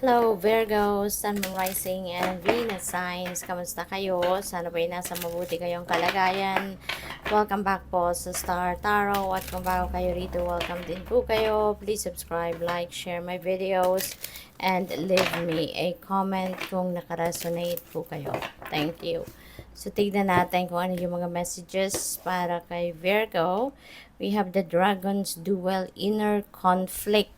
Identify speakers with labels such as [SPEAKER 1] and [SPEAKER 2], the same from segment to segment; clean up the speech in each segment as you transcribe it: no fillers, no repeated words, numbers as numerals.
[SPEAKER 1] Hello Virgo, Sun, Moon, Rising, and Venus signs. Kamusta kayo? Sana ba'y nasa mabuti kayong kalagayan? Welcome back po sa Star Tarot. At kung bago kayo rito, welcome din po kayo. Please subscribe, like, share my videos, and leave me a comment kung nakaresonate po kayo. Thank you. So, tignan natin kung ano yung mga messages para kay Virgo. We have the Dragon's Duel, Inner Conflict.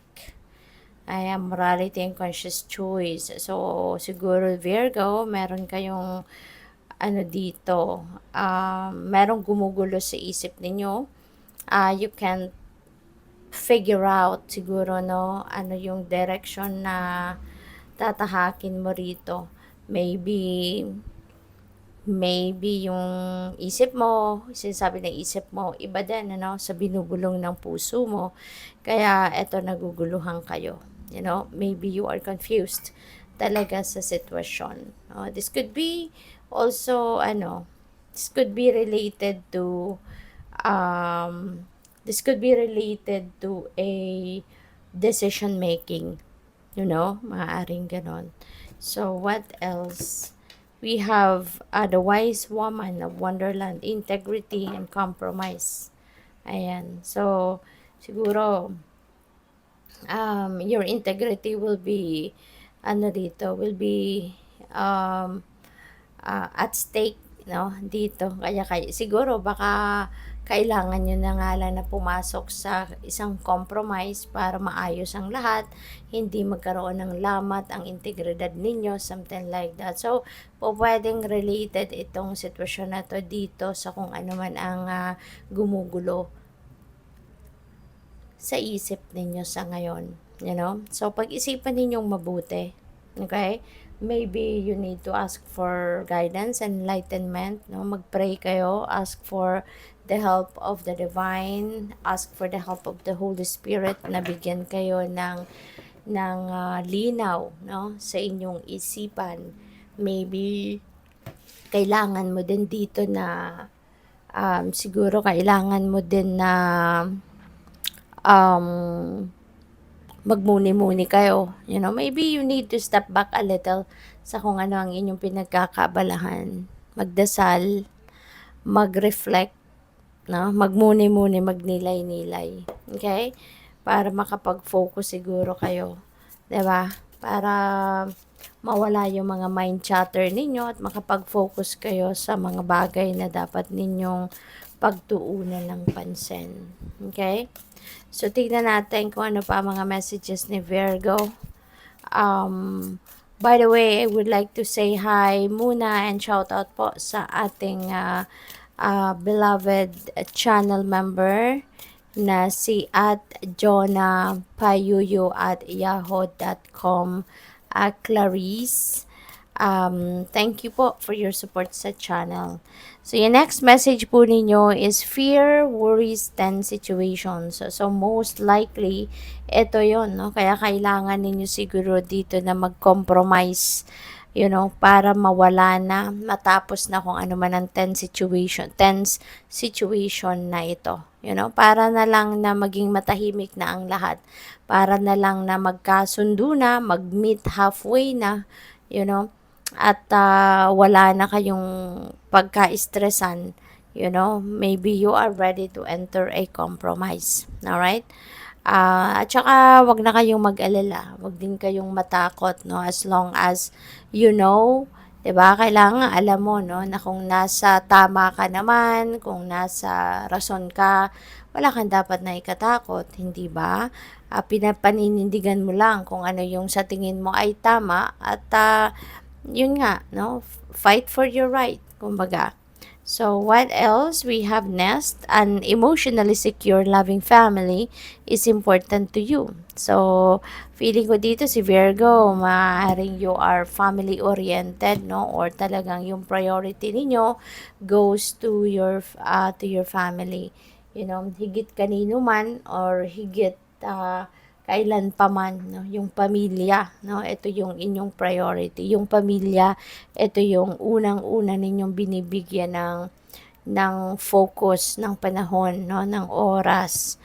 [SPEAKER 1] Ayan, morality and conscious choice. So, siguro Virgo, meron kayong ano dito, merong gumugulo sa isip ninyo. You can figure out siguro, no, ano yung direction na tatahakin mo rito. Maybe yung isip mo, sinasabi ng isip mo, iba din, ano, sa binubulong ng puso mo. Kaya, eto, naguguluhan kayo. You know, maybe you are confused talaga sa sitwasyon. This could be also, this could be related to, a decision making. You know, maaaring ganon. So, what else? We have the wise woman of Wonderland, integrity and compromise. Ayan. So, siguro, your integrity will be, at stake, no, dito. Kaya siguro, baka, kailangan nyo na nga lang na pumasok sa isang compromise para maayos ang lahat, hindi magkaroon ng lamat ang integridad ninyo, something like that. So, pwedeng related itong sitwasyon na to dito sa kung ano man ang gumugulo sa isip ninyo sa ngayon. You know? So, pag-isipan ninyong mabuti. Okay? Maybe you need to ask for guidance and enlightenment. No? Mag-pray kayo. Ask for the help of the divine. Ask for the help of the Holy Spirit na bigyan kayo ng linaw, no, sa inyong isipan. Maybe kailangan mo din dito na siguro kailangan mo din na magmuni-muni kayo. You know, maybe you need to step back a little sa kung ano ang inyong pinagkakabalahan. Magdasal, mag-reflect, no? Magmuni-muni, magnilay-nilay. Okay? Para makapag-focus siguro kayo. 'Di ba? Para mawala yung mga mind chatter ninyo at makapag-focus kayo sa mga bagay na dapat ninyong pagtuunan ng pansin. Okay? So, tignan natin kung ano pa mga messages ni Virgo. By the way, I would like to say hi muna and shout out po sa ating beloved channel member na si Jonah Payuyo at yahoo.com, Clarice. Thank you po for your support sa channel. So, yung next message po ninyo is fear, worries, tense situations. So most likely, ito yon, no? Kaya kailangan ninyo siguro dito na mag-compromise, you know, para mawala na, matapos na kung ano man ang tense situation na ito. You know, para na lang na maging matahimik na ang lahat. Para na lang na magkasundo na, mag-meet halfway na, you know, at wala na kayong pagka-stressan, you know, maybe you are ready to enter a compromise. Alright? At saka, wag na kayong mag-alala. Wag din kayong matakot, no? As long as you know, 'di ba? Kailangan alam mo, no, na kung nasa tama ka naman, kung nasa rason ka, wala kang dapat na ikatakot, hindi ba? Pinapaninindigan mo lang kung ano yung sa tingin mo ay tama at yun nga, no? Fight for your right, kumbaga. So, what else? We have next, an emotionally secure, loving family is important to you. So, feeling ko dito si Virgo, maaaring you are family-oriented, no? Or talagang yung priority ninyo goes to your family. You know, higit kanino man or higit kailan pa man, no, yung pamilya, no, ito yung inyong priority. Yung pamilya, ito yung unang-una ninyong binibigyan ng focus, ng panahon, no, ng oras.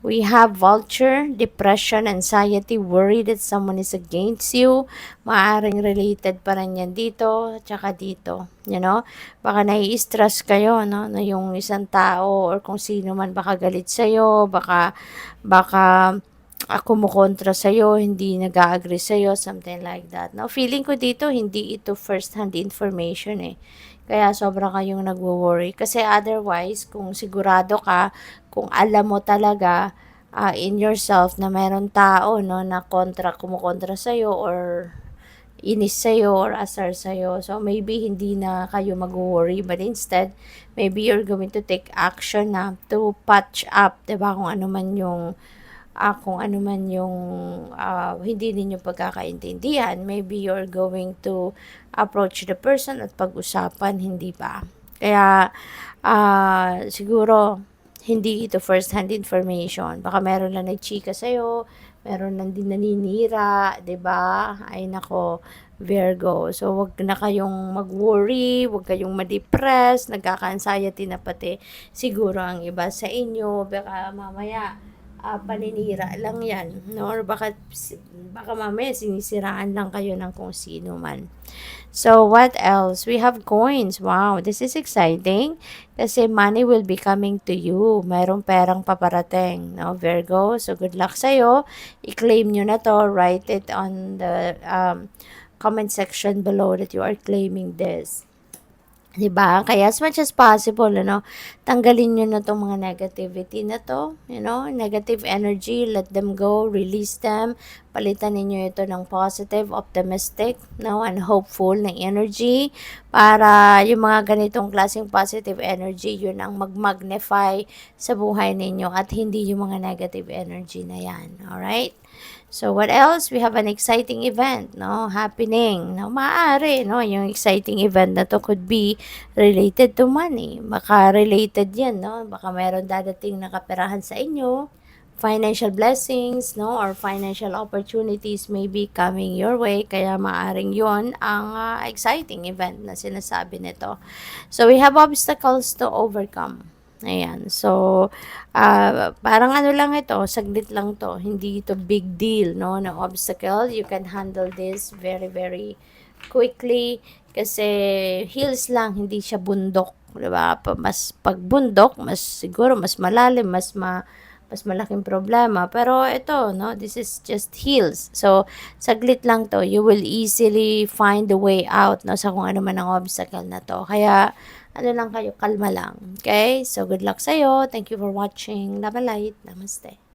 [SPEAKER 1] We have vulture, depression, anxiety, worry that someone is against you. Maaring related pa rin yan dito, tsaka dito. You know? Baka nai-stress kayo, no? Na yung isang tao or kung sino man baka galit sa'yo, baka kumukontra sa'yo, hindi nag-a-agree sa'yo, something like that. Now, feeling ko dito, hindi ito first-hand information eh. Kaya sobra kayong nagwo-worry. Kasi otherwise, kung sigurado ka, kung alam mo talaga in yourself na mayroong tao no, na kumukontra sa'yo or inis sa'yo or asar sa'yo. So, maybe hindi na kayo mag-worry but instead, maybe you're going to take action na to patch up, diba? Kung ano man yung hindi ninyo pagkakaintindihan, maybe you're going to approach the person at pag-usapan, hindi ba? Kaya, siguro, hindi ito first-hand information. Baka meron lang nagchika sa'yo, meron lang din naninira, 'di ba? Ay nako, Virgo. So, wag na kayong mag-worry, wag kayong ma-depress, nagkaka-anxiety na pati siguro ang iba sa inyo. Baka mamaya, paninira lang yan, no? Or baka mamaya sinisiraan lang kayo ng kung sino man. So, what else? We have coins. Wow, this is exciting. Kasi money will be coming to you. Mayroong perang paparating, no, Virgo? So, good luck sa'yo. I-claim nyo na to. Write it on the comment section below that you are claiming this. Diba? Kaya as much as possible, tanggalin nyo na tong mga negativity na to, negative energy, let them go, release them, palitan ninyo ito ng positive, optimistic, and hopeful na energy, para yung mga ganitong klaseng positive energy, yun ang mag-magnify sa buhay ninyo at hindi yung mga negative energy na yan. Alright? So, what else? We have an exciting event, happening. Maaari, yung exciting event na to could be related to money. Baka related yan, Baka mayroon dadating na kaperahan sa inyo, financial blessings, or financial opportunities may be coming your way. Kaya maaring yon ang exciting event na sinasabi nito. So, we have obstacles to overcome. Ayan. So, parang ano lang ito, saglit lang to. Hindi ito big deal, na obstacle. You can handle this very, very quickly kasi hills lang, hindi siya bundok. Diba? Pag bundok, siguro mas malalim, mas malaking problema. Pero ito, this is just hills. So, saglit lang to. You will easily find the way out, sa kung ano man ang obstacle na to. Kaya, ano lang kayo, kalma lang. Okay? So, good luck sa'yo. Thank you for watching. Love and light. Namaste.